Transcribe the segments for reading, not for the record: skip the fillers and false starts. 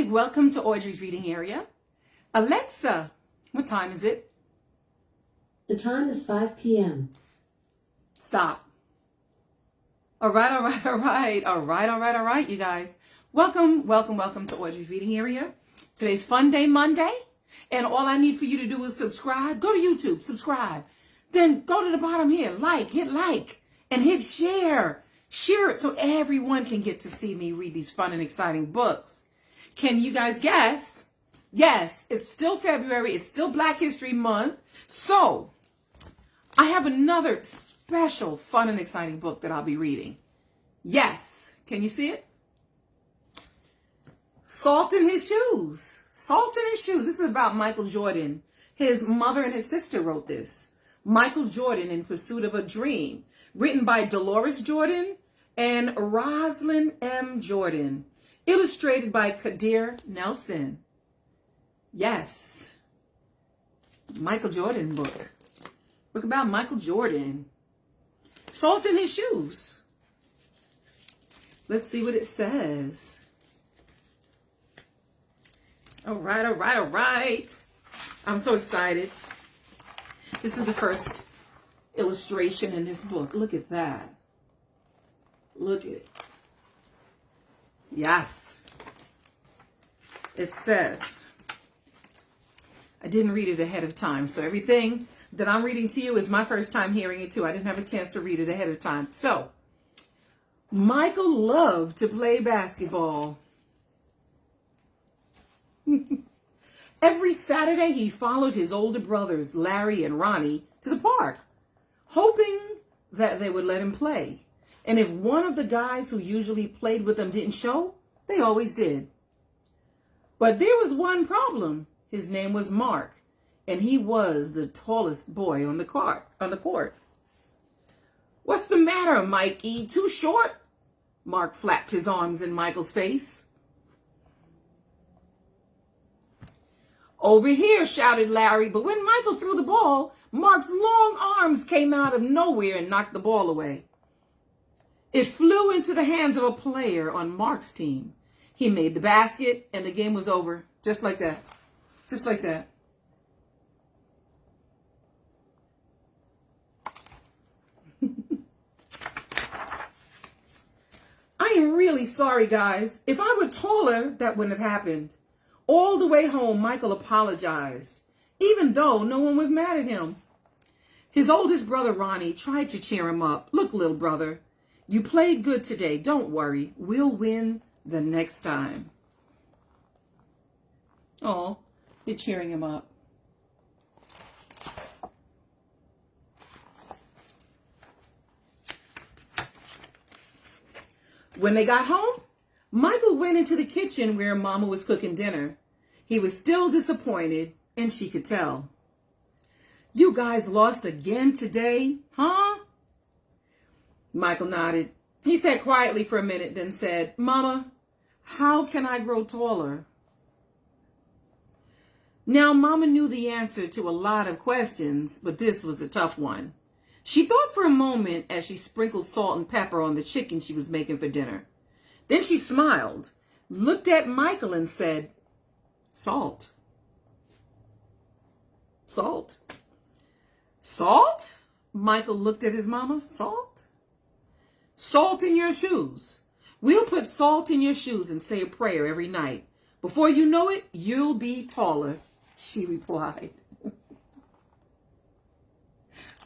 big welcome to Audrey's reading area. Alexa, what time is it? The time is 5 p.m. Stop. All right, you guys. Welcome to Audrey's reading area. Today's Fun Day Monday, and all I need for you to do is subscribe. Go to YouTube, subscribe. Then go to the bottom here, hit like, and hit share. Share it so everyone can get to see me read these fun and exciting books. Can you guys guess? Yes, it's still February. It's still Black History Month. So I have another special fun and exciting book that I'll be reading. Yes. Can you see it? Salt in His Shoes. Salt in His Shoes. This is about Michael Jordan. His mother and his sister wrote this. Michael Jordan in Pursuit of a Dream. Written by Dolores Jordan and Rosalind M. Jordan. Illustrated by Kadir Nelson. Yes. Michael Jordan book. Book about Michael Jordan. Salt in His Shoes. Let's see what it says. All right. I'm so excited. This is the first illustration in this book. Look at that. Look at it. Yes. It says, I didn't read it ahead of time, so everything that I'm reading to you is my first time hearing it too. I didn't have a chance to read it ahead of time. So, Michael loved to play basketball. Every Saturday, he followed his older brothers, Larry and Ronnie, to the park, hoping that they would let him play. And if one of the guys who usually played with them didn't show, they always did. But there was one problem. His name was Mark, and he was the tallest boy on the court. What's the matter, Mikey? Too short? Mark flapped his arms in Michael's face. Over here, shouted Larry, but when Michael threw the ball, Mark's long arms came out of nowhere and knocked the ball away. It flew into the hands of a player on Mark's team. He made the basket, and the game was over. Just like that. Just like that. I am really sorry, guys. If I were taller, that wouldn't have happened. All the way home, Michael apologized, even though no one was mad at him. His oldest brother, Ronnie, tried to cheer him up. Look, little brother, you played good today. Don't worry. We'll win the next time. Oh, you're cheering him up. When they got home, Michael went into the kitchen where Mama was cooking dinner. He was still disappointed, and she could tell. You guys lost again today, huh? Michael nodded. He sat quietly for a minute, then said, Mama, how can I grow taller? Now, Mama knew the answer to a lot of questions, but this was a tough one. She thought for a moment as she sprinkled salt and pepper on the chicken she was making for dinner. Then she smiled, looked at Michael and said, Salt. Salt? Salt? Michael looked at his mama. Salt? Salt in your shoes. We'll put salt in your shoes and say a prayer every night. Before you know it, you'll be taller, she replied.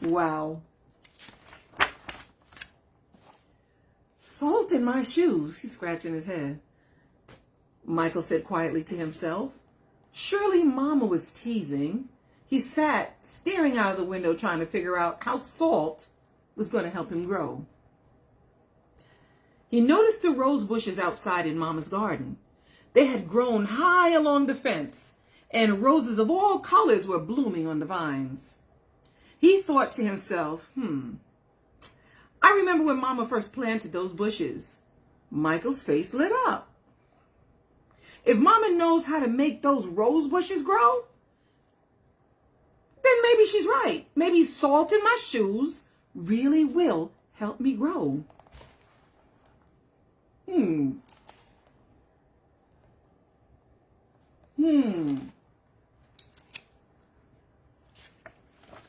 Wow. Salt in my shoes. He's scratching his head. Michael said quietly to himself. Surely Mama was teasing. He sat staring out of the window trying to figure out how salt was going to help him grow. He noticed the rose bushes outside in Mama's garden. They had grown high along the fence, and roses of all colors were blooming on the vines. He thought to himself, I remember when Mama first planted those bushes. Michael's face lit up. If Mama knows how to make those rose bushes grow, then maybe she's right. Maybe salt in my shoes really will help me grow.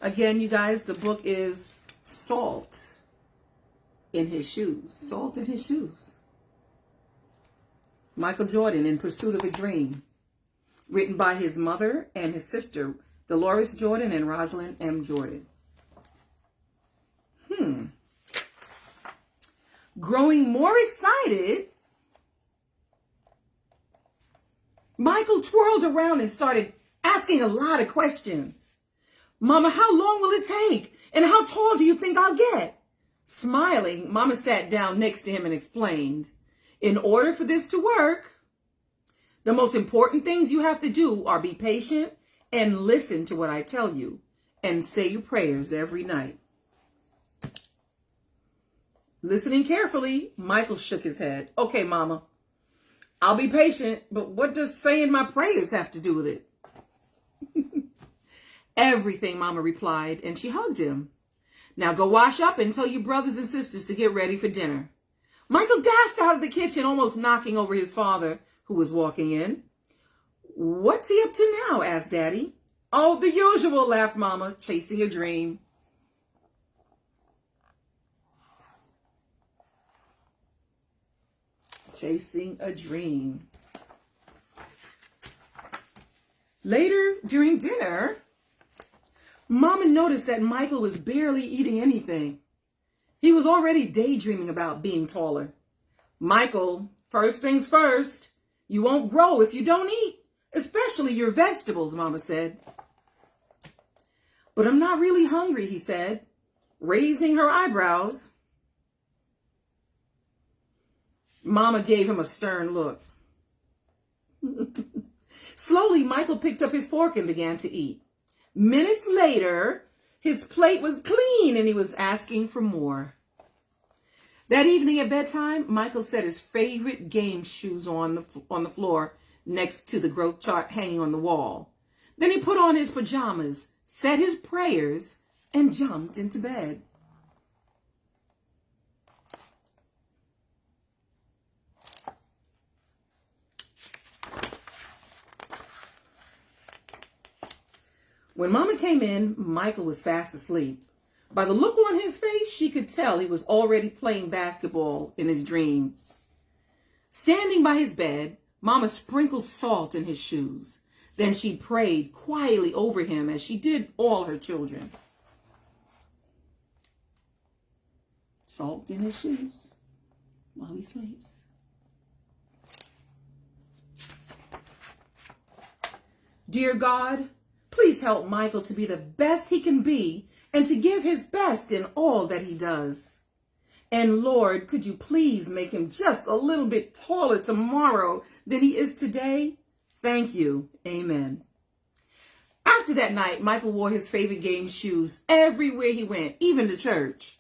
Again, you guys, the book is Salt in His Shoes. Salt in His Shoes. Michael Jordan, In Pursuit of a Dream. Written by his mother and his sister, Dolores Jordan and Rosalind M. Jordan. Growing more excited, Michael twirled around and started asking a lot of questions. Mama, how long will it take? And how tall do you think I'll get? Smiling, Mama sat down next to him and explained, in order for this to work, the most important things you have to do are be patient and listen to what I tell you and say your prayers every night. Listening carefully, Michael shook his head. Okay, Mama, I'll be patient, but what does saying my prayers have to do with it? Everything, Mama replied, and she hugged him. Now go wash up and tell your brothers and sisters to get ready for dinner. Michael dashed out of the kitchen, almost knocking over his father, who was walking in. What's he up to now? Asked Daddy. Oh, the usual, laughed Mama, chasing a dream. Chasing a dream. Later, during dinner, Mama noticed that Michael was barely eating anything. He was already daydreaming about being taller. Michael, first things first, you won't grow if you don't eat, especially your vegetables, Mama said. But I'm not really hungry, he said, raising her eyebrows. Mama gave him a stern look. Slowly, Michael picked up his fork and began to eat. Minutes later, his plate was clean and he was asking for more. That evening at bedtime, Michael set his favorite game shoes on the floor next to the growth chart hanging on the wall. Then he put on his pajamas, said his prayers, and jumped into bed. When Mama came in, Michael was fast asleep. By the look on his face, she could tell he was already playing basketball in his dreams. Standing by his bed, Mama sprinkled salt in his shoes. Then she prayed quietly over him as she did all her children. Salt in his shoes while he sleeps. Dear God, please help Michael to be the best he can be and to give his best in all that he does. And Lord, could you please make him just a little bit taller tomorrow than he is today? Thank you. Amen. After that night, Michael wore his favorite game shoes everywhere he went, even to church.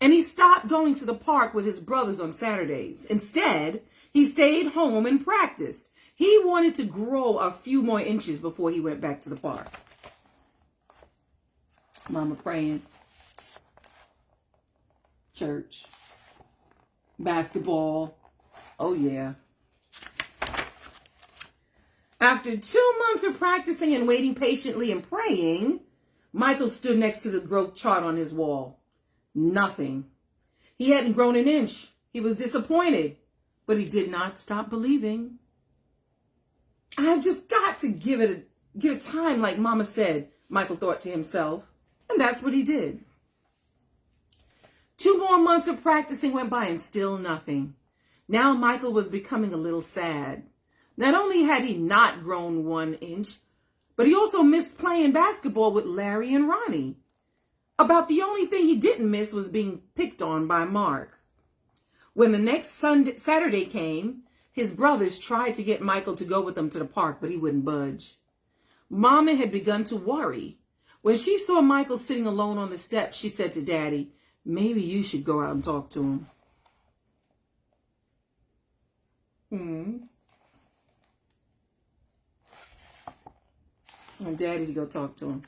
And he stopped going to the park with his brothers on Saturdays. Instead, he stayed home and practiced. He wanted to grow a few more inches before he went back to the park. Mama praying. Church. Basketball. Oh, yeah. After 2 months of practicing and waiting patiently and praying, Michael stood next to the growth chart on his wall. Nothing. He hadn't grown an inch. He was disappointed, but he did not stop believing. I've just got to give it time, like Mama said, Michael thought to himself. And that's what he did. 2 more months of practicing went by and still nothing. Now Michael was becoming a little sad. Not only had he not grown 1 inch, but he also missed playing basketball with Larry and Ronnie. About the only thing he didn't miss was being picked on by Mark. When the next Saturday came, his brothers tried to get Michael to go with them to the park, but he wouldn't budge. Mama had begun to worry. When she saw Michael sitting alone on the steps, she said to Daddy, maybe you should go out and talk to him. I want Daddy to go talk to him.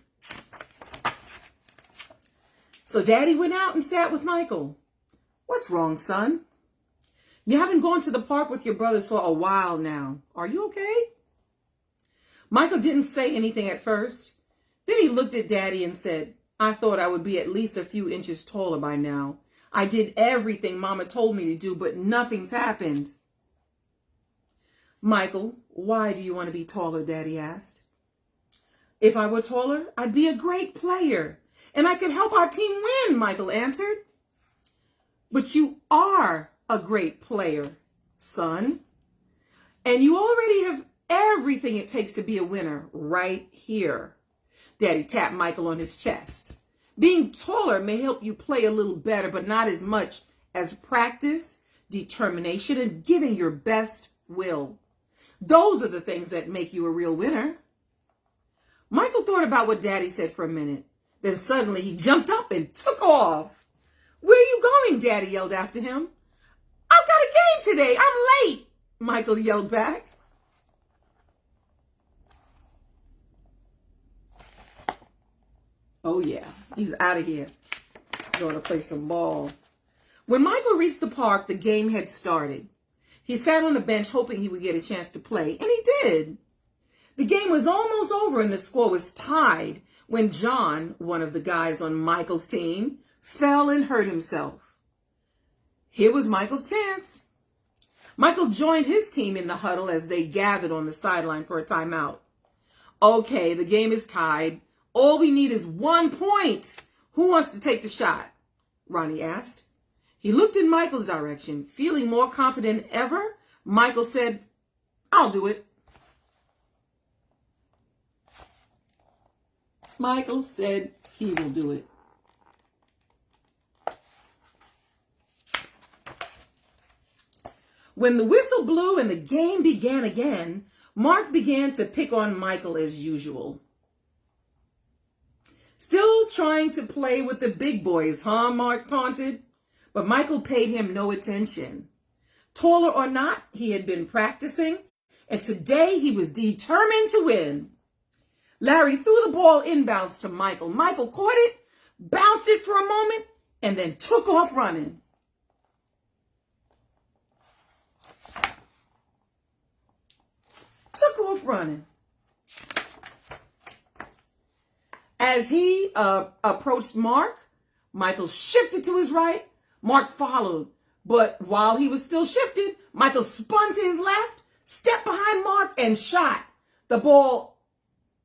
So Daddy went out and sat with Michael. What's wrong, son? You haven't gone to the park with your brothers for a while now. Are you okay? Michael didn't say anything at first. Then he looked at Daddy and said, I thought I would be at least a few inches taller by now. I did everything Mama told me to do, but nothing's happened. Michael, why do you want to be taller? Daddy asked. If I were taller, I'd be a great player, and I could help our team win, Michael answered. But you are a great player, son. And you already have everything it takes to be a winner right here. Daddy tapped Michael on his chest. Being taller may help you play a little better, but not as much as practice, determination, and giving your best will. Those are the things that make you a real winner. Michael thought about what Daddy said for a minute. Then suddenly he jumped up and took off. Where are you going? Daddy yelled after him. I've got a game today. I'm late, Michael yelled back. Oh yeah, he's out of here. Going to play some ball. When Michael reached the park, the game had started. He sat on the bench hoping he would get a chance to play, and he did. The game was almost over and the score was tied when John, one of the guys on Michael's team, fell and hurt himself. Here was Michael's chance. Michael joined his team in the huddle as they gathered on the sideline for a timeout. Okay, the game is tied. All we need is 1 point. Who wants to take the shot? Ronnie asked. He looked in Michael's direction. Feeling more confident than ever, Michael said, I'll do it. Michael said he will do it. When the whistle blew and the game began again, Mark began to pick on Michael as usual. Still trying to play with the big boys, huh? Mark taunted. But Michael paid him no attention. Taller or not, he had been practicing, and today he was determined to win. Larry threw the ball inbounds to Michael. Michael caught it, bounced it for a moment, and then took off running. As he approached Mark, Michael shifted to his right. Mark followed. But while he was still shifted, Michael spun to his left, stepped behind Mark, and shot. The ball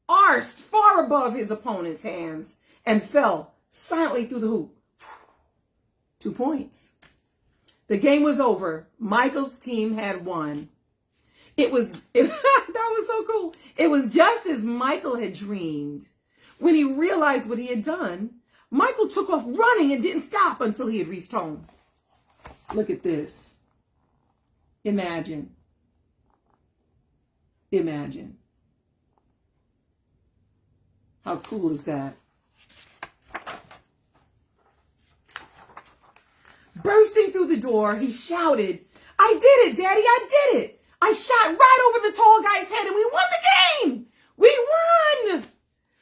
arced far above his opponent's hands and fell silently through the hoop. 2 points. The game was over. Michael's team had won. That was so cool. It was just as Michael had dreamed. When he realized what he had done, Michael took off running and didn't stop until he had reached home. Look at this. Imagine. Imagine. How cool is that? Bursting through the door, he shouted, I did it, Daddy, I did it. I shot right over the tall guy's head and we won the game. We won.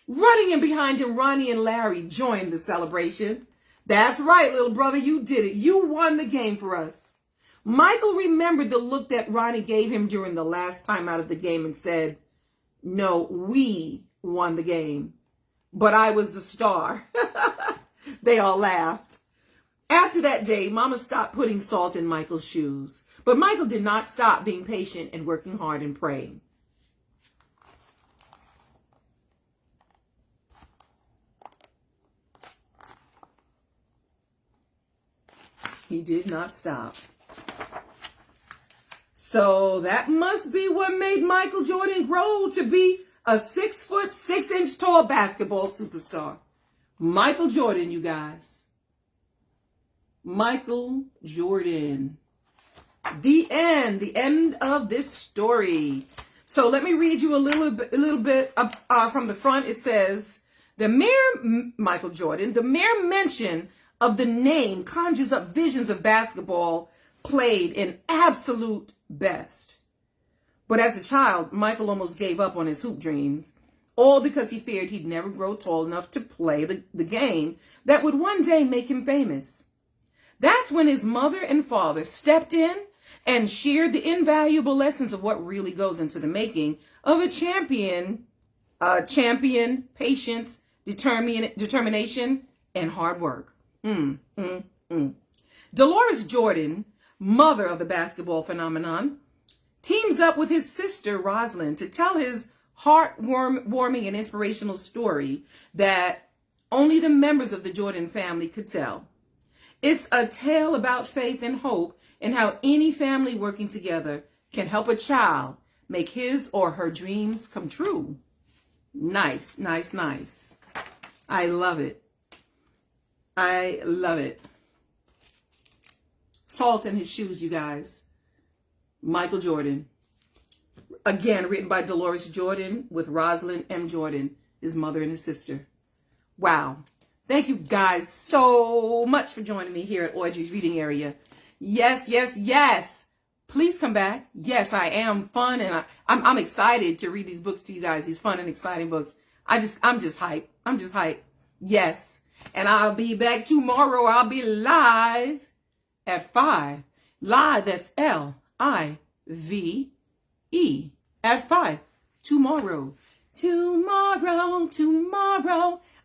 Running in behind him, Ronnie and Larry joined the celebration. That's right, little brother, you did it. You won the game for us. Michael remembered the look that Ronnie gave him during the last time out of the game and said, no, we won the game, but I was the star. They all laughed. After that day, Mama stopped putting salt in Michael's shoes, but Michael did not stop being patient and working hard and praying. He did not stop. So that must be what made Michael Jordan grow to be a 6 foot 6 inch tall basketball superstar. Michael Jordan, you guys. Michael Jordan. The end of this story. So let me read you a little bit from the front. It says, Michael Jordan, the mere mention of the name conjures up visions of basketball played in absolute best. But as a child, Michael almost gave up on his hoop dreams, all because he feared he'd never grow tall enough to play the game that would one day make him famous. That's when his mother and father stepped in and shared the invaluable lessons of what really goes into the making of a champion. Patience, determination, and hard work. Dolores Jordan, mother of the basketball phenomenon, teams up with his sister Rosalind to tell his heartwarming and inspirational story that only the members of the Jordan family could tell. It's a tale about faith and hope and how any family working together can help a child make his or her dreams come true. Nice, nice, nice. I love it. I love it. Salt in his shoes, you guys. Michael Jordan. Again, written by Dolores Jordan with Rosalind M. Jordan, his mother and his sister. Wow. Thank you guys so much for joining me here at Audrey's Reading Area. Yes, yes, yes. Please come back. Yes, I am fun, and I'm excited to read these books to you guys. These fun and exciting books. I'm just hyped. I'm just hyped. Yes. And I'll be back tomorrow. I'll be live at 5. Live, that's Live at 5. Tomorrow. Tomorrow.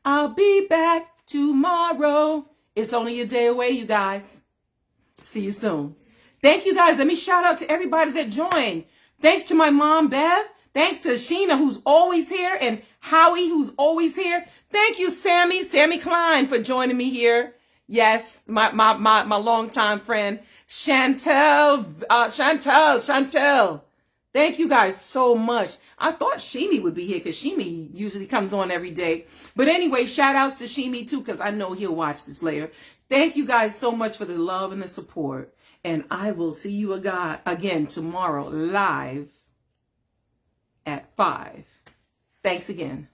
I'll be back tomorrow. It's only a day away, you guys. See you soon. Thank you guys. Let me shout out to everybody that joined. Thanks to my mom, Bev. Thanks to Sheena, who's always here, and Howie, who's always here. Thank you, Sammy Klein, for joining me here. Yes, my longtime friend, Chantel. Thank you guys so much. I thought Shimi would be here because Shimi usually comes on every day. But anyway, shout outs to Shimi too, because I know he'll watch this later. Thank you guys so much for the love and the support. And I will see you again tomorrow live at 5. Thanks again.